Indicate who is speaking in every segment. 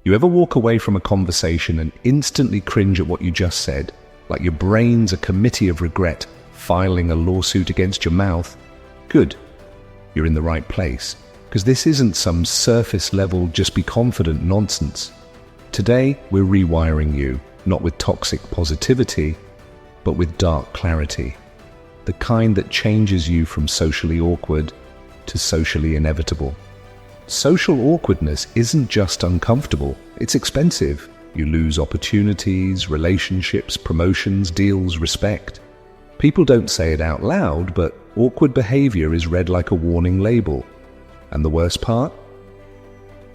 Speaker 1: You ever walk away from a conversation and instantly cringe at what you just said, like your brain's a committee of regret filing a lawsuit against your mouth? Good. You're in the right place, because this isn't some surface level just be confident nonsense. Today, we're rewiring you, not with toxic positivity, but with dark clarity. The kind that changes you from socially awkward to socially inevitable. Social awkwardness isn't just uncomfortable, it's expensive. You lose opportunities, relationships, promotions, deals, respect. People don't say it out loud, but awkward behavior is read like a warning label. And the worst part?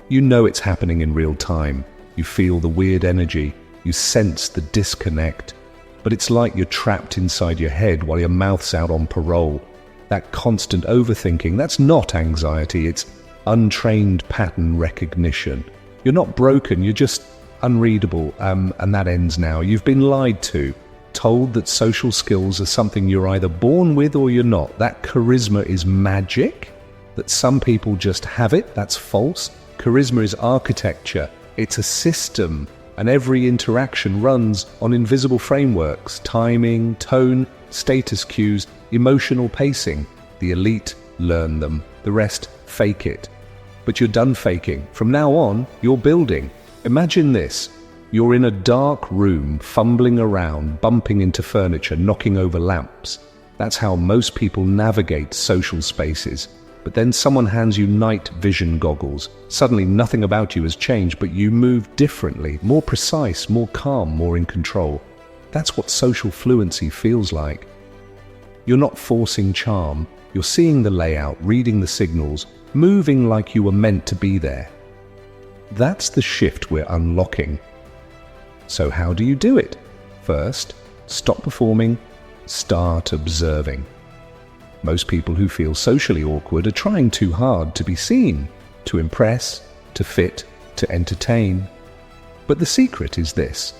Speaker 1: You know it's happening in real time. You feel the weird energy. You sense the disconnect. But it's like you're trapped inside your head while your mouth's out on parole. That constant overthinking, that's not anxiety, it's untrained pattern recognition. You're not broken, you're just unreadable, and that ends now. You've been lied to, told that social skills are something you're either born with or you're not. That charisma is magic, that some people just have it, that's false. Charisma is architecture, it's a system, and every interaction runs on invisible frameworks, timing, tone, status cues, emotional pacing. The elite learn them, the rest fake it. But you're done faking. From now on, you're building. Imagine this. You're in a dark room, fumbling around, bumping into furniture, knocking over lamps. That's how most people navigate social spaces. But then someone hands you night vision goggles. Suddenly nothing about you has changed, but you move differently, more precise, more calm, more in control. That's what social fluency feels like. You're not forcing charm. You're seeing the layout, reading the signals, moving like you were meant to be there. That's the shift we're unlocking. So how do you do it? First, stop performing, start observing. Most people who feel socially awkward are trying too hard to be seen, to impress, to fit, to entertain. But the secret is this.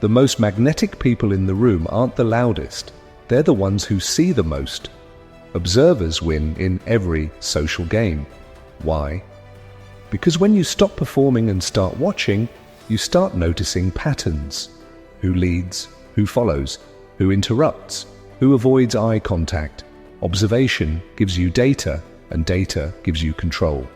Speaker 1: The most magnetic people in the room aren't the loudest. They're the ones who see the most. Observers win in every social game. Why? Because when you stop performing and start watching, you start noticing patterns. Who leads? Who follows? Who interrupts? Who avoids eye contact? Observation gives you data, and data gives you control.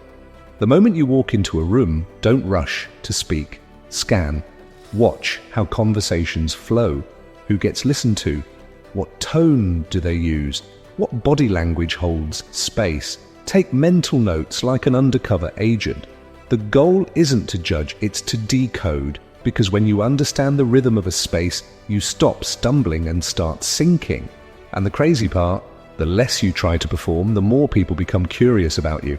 Speaker 1: The moment you walk into a room, don't rush to speak. Scan. Watch how conversations flow. Who gets listened to? What tone do they use? What body language holds space? Take mental notes like an undercover agent. The goal isn't to judge, it's to decode. Because when you understand the rhythm of a space, you stop stumbling and start sinking. And the crazy part, the less you try to perform, the more people become curious about you.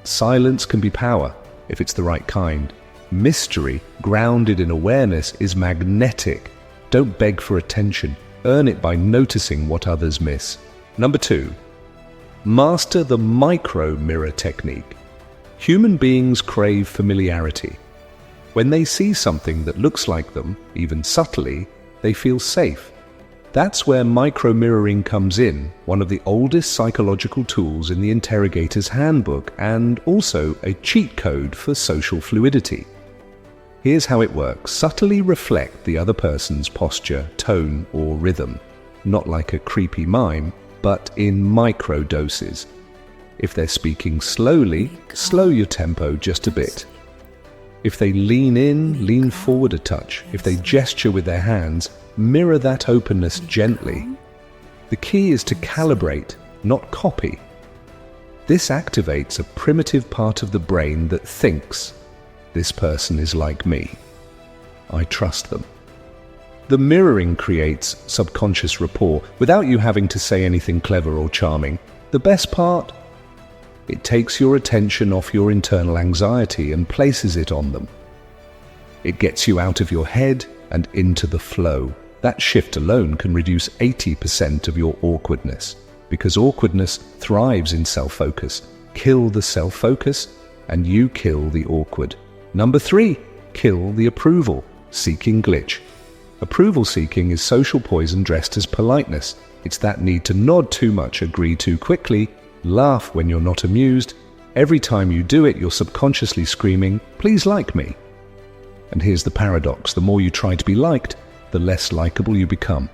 Speaker 1: Silence can be power, if it's the right kind. Mystery, grounded in awareness, is magnetic. Don't beg for attention. Earn it by noticing what others miss. Number 2. Master the micro-mirror technique. Human beings crave familiarity. When they see something that looks like them, even subtly, they feel safe. That's where micro-mirroring comes in, one of the oldest psychological tools in the Interrogator's Handbook, and also a cheat code for social fluidity. Here's how it works. Subtly reflect the other person's posture, tone, or rhythm. Not like a creepy mime, but in micro doses. If they're speaking slowly, slow your tempo just a bit. If they lean in, lean forward a touch. If they gesture with their hands, mirror that openness gently. The key is to calibrate, not copy. This activates a primitive part of the brain that thinks, this person is like me. I trust them. The mirroring creates subconscious rapport without you having to say anything clever or charming. The best part? It takes your attention off your internal anxiety and places it on them. It gets you out of your head and into the flow. That shift alone can reduce 80% of your awkwardness, because awkwardness thrives in self-focus. Kill the self-focus, and you kill the awkward. Number 3, kill the approval-seeking glitch. Approval-seeking is social poison dressed as politeness. It's that need to nod too much, agree too quickly, laugh when you're not amused. Every time you do it, you're subconsciously screaming, "Please like me." And here's the paradox: the more you try to be liked, the less likable you become.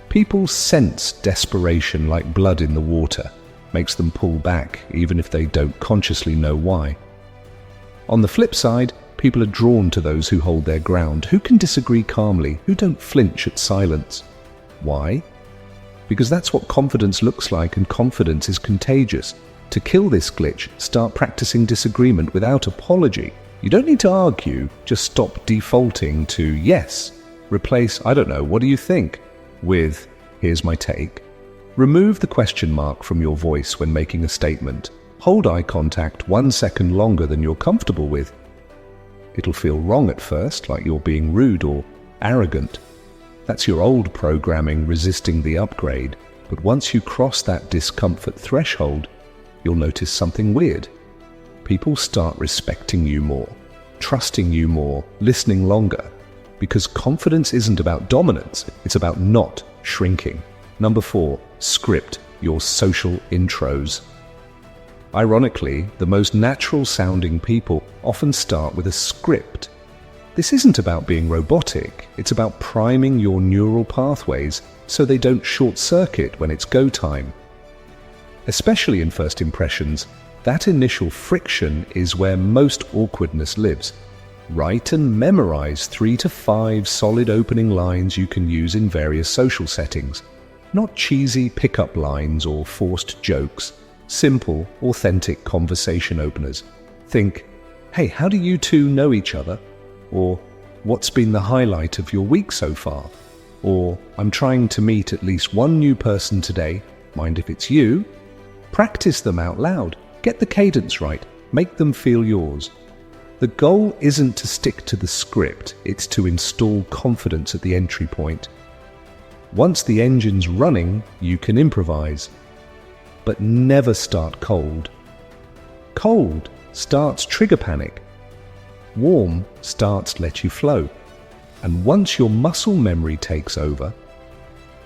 Speaker 1: People sense desperation like blood in the water, makes them pull back even if they don't consciously know why. On the flip side, people are drawn to those who hold their ground, who can disagree calmly, who don't flinch at silence. Why? Because that's what confidence looks like, and confidence is contagious. To kill this glitch, start practicing disagreement without apology. You don't need to argue, just stop defaulting to yes. Replace, I don't know, what do you think? With, here's my take. Remove the question mark from your voice when making a statement. Hold eye contact 1 second longer than you're comfortable with. It'll feel wrong at first, like you're being rude or arrogant. That's your old programming resisting the upgrade. But once you cross that discomfort threshold, you'll notice something weird. People start respecting you more, trusting you more, listening longer. Because confidence isn't about dominance, it's about not shrinking. Number 4, script your social intros. Ironically, the most natural-sounding people often start with a script. This isn't about being robotic, it's about priming your neural pathways so they don't short-circuit when it's go time. Especially in first impressions, that initial friction is where most awkwardness lives. Write and memorize 3 to 5 solid opening lines you can use in various social settings. Not cheesy pickup lines or forced jokes. Simple, authentic conversation openers. Think, hey, how do you two know each other? Or, what's been the highlight of your week so far? Or, I'm trying to meet at least one new person today. Mind if it's you? Practice them out loud. Get the cadence right. Make them feel yours. The goal isn't to stick to the script, it's to install confidence at the entry point. Once the engine's running, you can improvise. But never start cold. Cold starts trigger panic. Warm starts let you flow. And once your muscle memory takes over,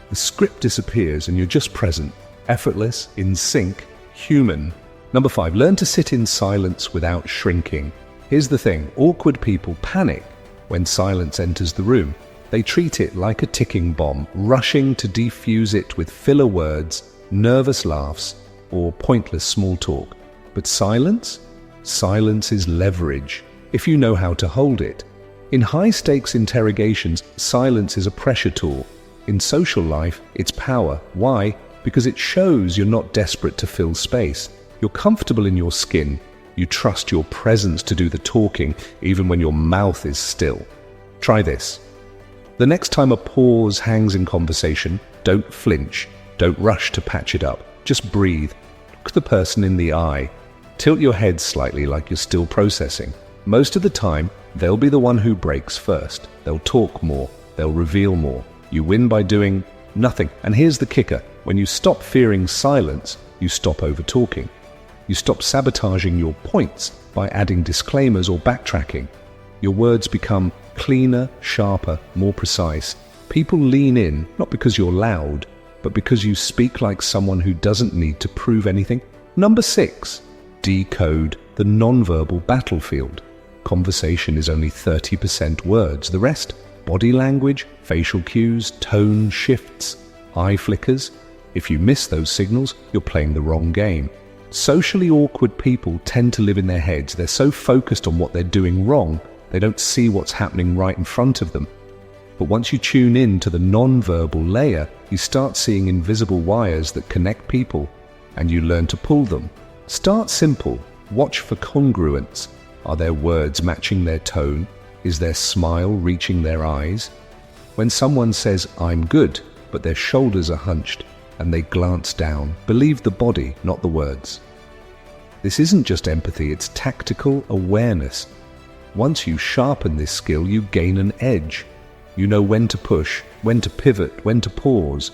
Speaker 1: the script disappears and you're just present, effortless, in sync, human. Number 5, learn to sit in silence without shrinking. Here's the thing, awkward people panic when silence enters the room. They treat it like a ticking bomb, rushing to defuse it with filler words, nervous laughs, or pointless small talk. But silence? Silence is leverage, if you know how to hold it. In high-stakes interrogations, silence is a pressure tool. In social life, it's power. Why? Because it shows you're not desperate to fill space. You're comfortable in your skin. You trust your presence to do the talking, even when your mouth is still. Try this. The next time a pause hangs in conversation, don't flinch. Don't rush to patch it up. Just breathe. Look the person in the eye. Tilt your head slightly like you're still processing. Most of the time, they'll be the one who breaks first. They'll talk more. They'll reveal more. You win by doing nothing. And here's the kicker. When you stop fearing silence, you stop over-talking. You stop sabotaging your points by adding disclaimers or backtracking. Your words become cleaner, sharper, more precise. People lean in, not because you're loud, but because you speak like someone who doesn't need to prove anything. Number 6, decode the nonverbal battlefield. Conversation is only 30% words. The rest, body language, facial cues, tone shifts, eye flickers. If you miss those signals, you're playing the wrong game. Socially awkward people tend to live in their heads. They're so focused on what they're doing wrong, they don't see what's happening right in front of them. But once you tune in to the non-verbal layer, you start seeing invisible wires that connect people, and you learn to pull them. Start simple. Watch for congruence. Are their words matching their tone? Is their smile reaching their eyes? When someone says, "I'm good," but their shoulders are hunched, and they glance down, believe the body, not the words. This isn't just empathy, it's tactical awareness. Once you sharpen this skill, you gain an edge. You know when to push, when to pivot, when to pause.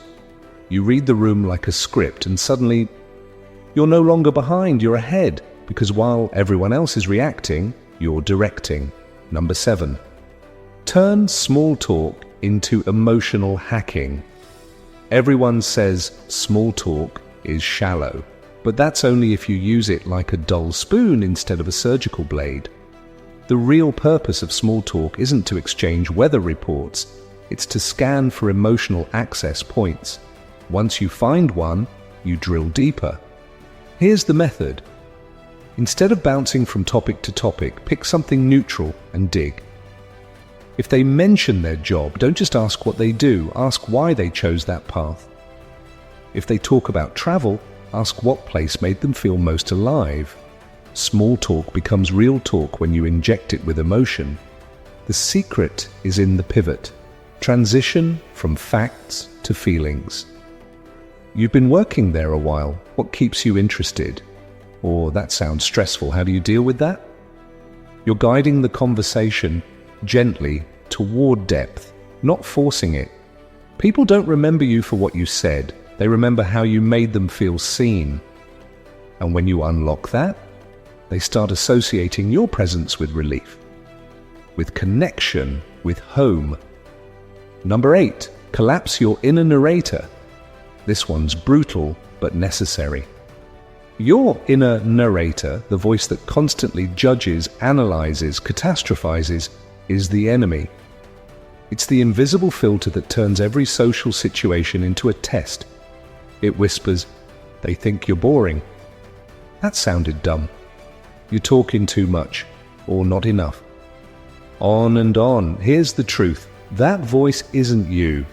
Speaker 1: You read the room like a script, and suddenly you're no longer behind, you're ahead, because while everyone else is reacting, you're directing. Number 7, turn small talk into emotional hacking. Everyone says small talk is shallow, but that's only if you use it like a dull spoon instead of a surgical blade. The real purpose of small talk isn't to exchange weather reports, it's to scan for emotional access points. Once you find one, you drill deeper. Here's the method. Instead of bouncing from topic to topic, pick something neutral and dig. If they mention their job, don't just ask what they do, ask why they chose that path. If they talk about travel, ask what place made them feel most alive. Small talk becomes real talk when you inject it with emotion. The secret is in the pivot. Transition from facts to feelings. You've been working there a while. What keeps you interested? Or that sounds stressful. How do you deal with that? You're guiding the conversation gently toward depth, not forcing it. People don't remember you for what you said. They remember how you made them feel seen. And when you unlock that, they start associating your presence with relief, with connection, with home. Number 8, collapse your inner narrator. This one's brutal but necessary. Your inner narrator, the voice that constantly judges, analyzes, catastrophizes, is the enemy. It's the invisible filter that turns every social situation into a test. It whispers, "They think you're boring." That sounded dumb. You're talking too much, or not enough. On and on. Here's the truth. That voice isn't you.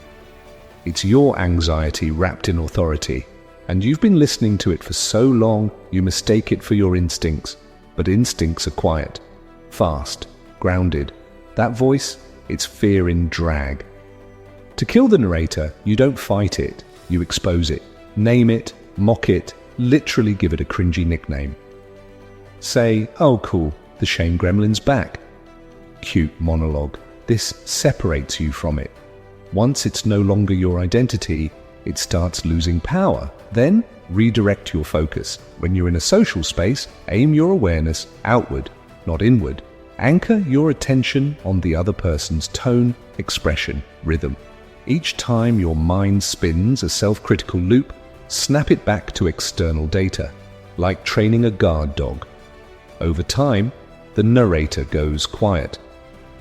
Speaker 1: It's your anxiety wrapped in authority. And you've been listening to it for so long, you mistake it for your instincts. But instincts are quiet, fast, grounded. That voice, it's fear in drag. To kill the narrator, you don't fight it, you expose it. Name it, mock it, literally give it a cringy nickname. Say, "Oh cool, the shame gremlin's back." Cute monologue. This separates you from it. Once it's no longer your identity, it starts losing power. Then redirect your focus. When you're in a social space, aim your awareness outward, not inward. Anchor your attention on the other person's tone, expression, rhythm. Each time your mind spins a self-critical loop, snap it back to external data, like training a guard dog. Over time, the narrator goes quiet.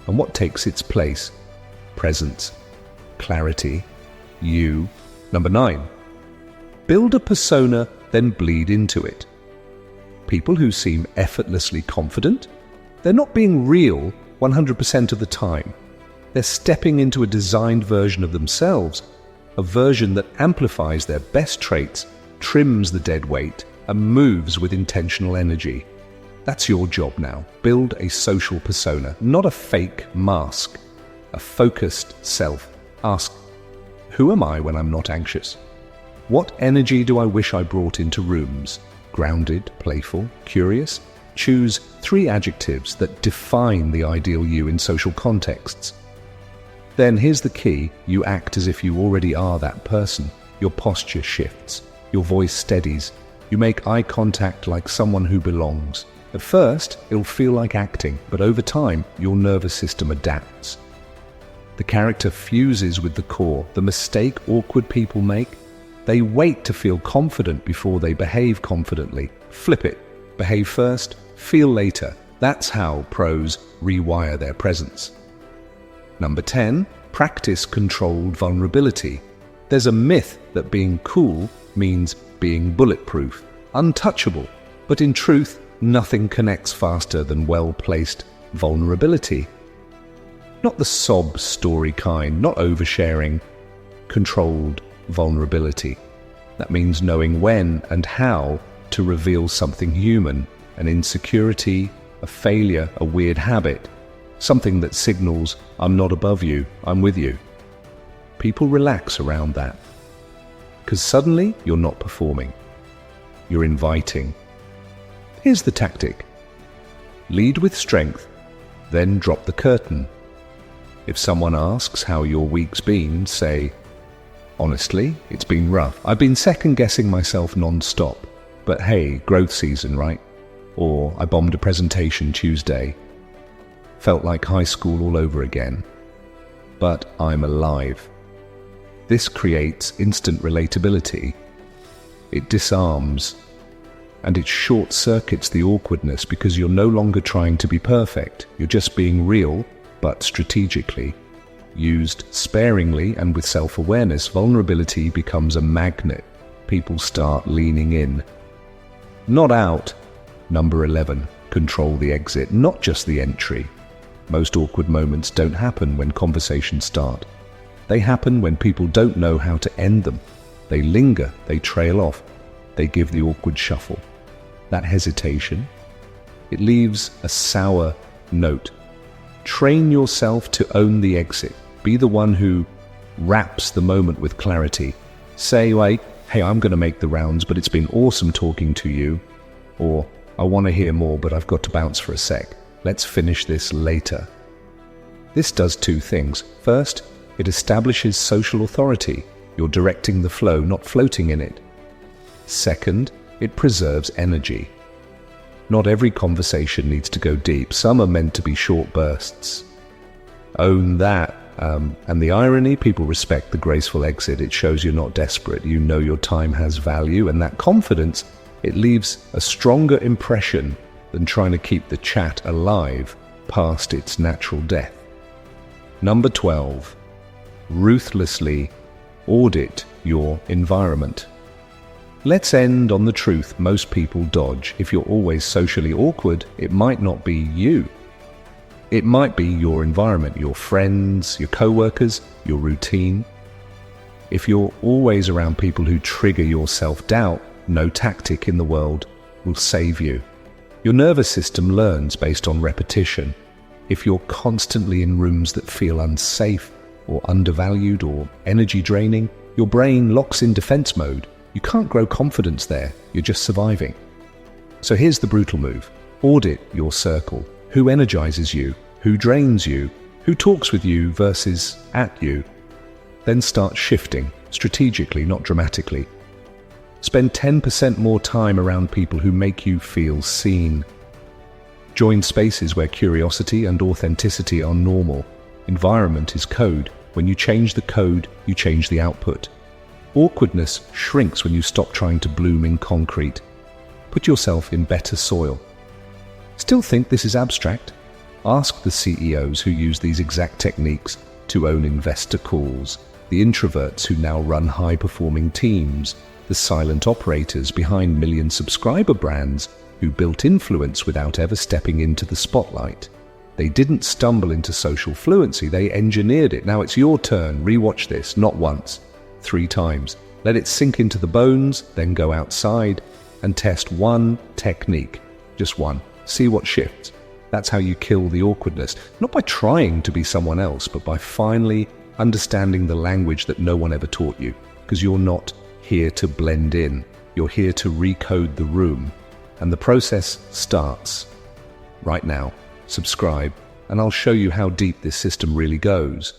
Speaker 1: And what takes its place? Presence, clarity, you. Number 9. Build a persona, then bleed into it. People who seem effortlessly confident, they're not being real 100% of the time. They're stepping into a designed version of themselves, a version that amplifies their best traits, trims the dead weight, and moves with intentional energy. That's your job now. Build a social persona, not a fake mask, a focused self. Ask, who am I when I'm not anxious? What energy do I wish I brought into rooms? Grounded, playful, curious? Choose 3 adjectives that define the ideal you in social contexts. Then here's the key, you act as if you already are that person. Your posture shifts, your voice steadies, you make eye contact like someone who belongs. At first, it'll feel like acting, but over time, your nervous system adapts. The character fuses with the core. The mistake awkward people make, they wait to feel confident before they behave confidently. Flip it. Behave first, feel later. That's how pros rewire their presence. Number 10, practice controlled vulnerability. There's a myth that being cool means being bulletproof, untouchable, but in truth, nothing connects faster than well-placed vulnerability. Not the sob story kind, not oversharing, controlled vulnerability. That means knowing when and how to reveal something human, an insecurity, a failure, a weird habit, something that signals, I'm not above you, I'm with you. People relax around that. Because suddenly you're not performing. You're inviting. Here's the tactic. Lead with strength, then drop the curtain. If someone asks how your week's been, say, honestly, it's been rough. I've been second-guessing myself non-stop. But hey, growth season, right? Or I bombed a presentation Tuesday. Felt like high school all over again. But I'm alive. This creates instant relatability. It disarms. And it short-circuits the awkwardness because you're no longer trying to be perfect. You're just being real, but strategically. Used sparingly and with self-awareness, vulnerability becomes a magnet. People start leaning in. Not out. Number 11. Control the exit, not just the entry. Most awkward moments don't happen when conversations start. They happen when people don't know how to end them. They linger, they trail off, they give the awkward shuffle. That hesitation, it leaves a sour note. Train yourself to own the exit. Be the one who wraps the moment with clarity. Say like, hey, I'm going to make the rounds, but it's been awesome talking to you. Or, I want to hear more, but I've got to bounce for a sec. Let's finish this later. This does two things. First, it establishes social authority. You're directing the flow, not floating in it. Second, it preserves energy. Not every conversation needs to go deep. Some are meant to be short bursts. Own that. And the irony, people respect the graceful exit. It shows you're not desperate. You know your time has value, and that confidence, it leaves a stronger impression than trying to keep the chat alive past its natural death. Number 12. Ruthlessly audit your environment. Let's end on the truth most people dodge. If you're always socially awkward, it might not be you. It might be your environment, your friends, your co-workers, your routine. If you're always around people who trigger your self-doubt, no tactic in the world will save you. Your nervous system learns based on repetition. If you're constantly in rooms that feel unsafe or undervalued or energy draining, your brain locks in defense mode. You can't grow confidence there, you're just surviving. So here's the brutal move. Audit your circle. Who energizes you? Who drains you? Who talks with you versus at you? Then start shifting, strategically, not dramatically. Spend 10% more time around people who make you feel seen. Join spaces where curiosity and authenticity are normal. Environment is code. When you change the code, you change the output. Awkwardness shrinks when you stop trying to bloom in concrete. Put yourself in better soil. Still think this is abstract? Ask the CEOs who use these exact techniques to own investor calls, the introverts who now run high-performing teams, the silent operators behind million subscriber brands who built influence without ever stepping into the spotlight. They didn't stumble into social fluency, they engineered it. Now it's your turn. Rewatch this, not once, 3 times. Let it sink into the bones, then go outside and test one technique. Just one. See what shifts. That's how you kill the awkwardness. Not by trying to be someone else, but by finally understanding the language that no one ever taught you. Because you're not here to blend in. You're here to recode the room. And the process starts right now. Subscribe, and I'll show you how deep this system really goes.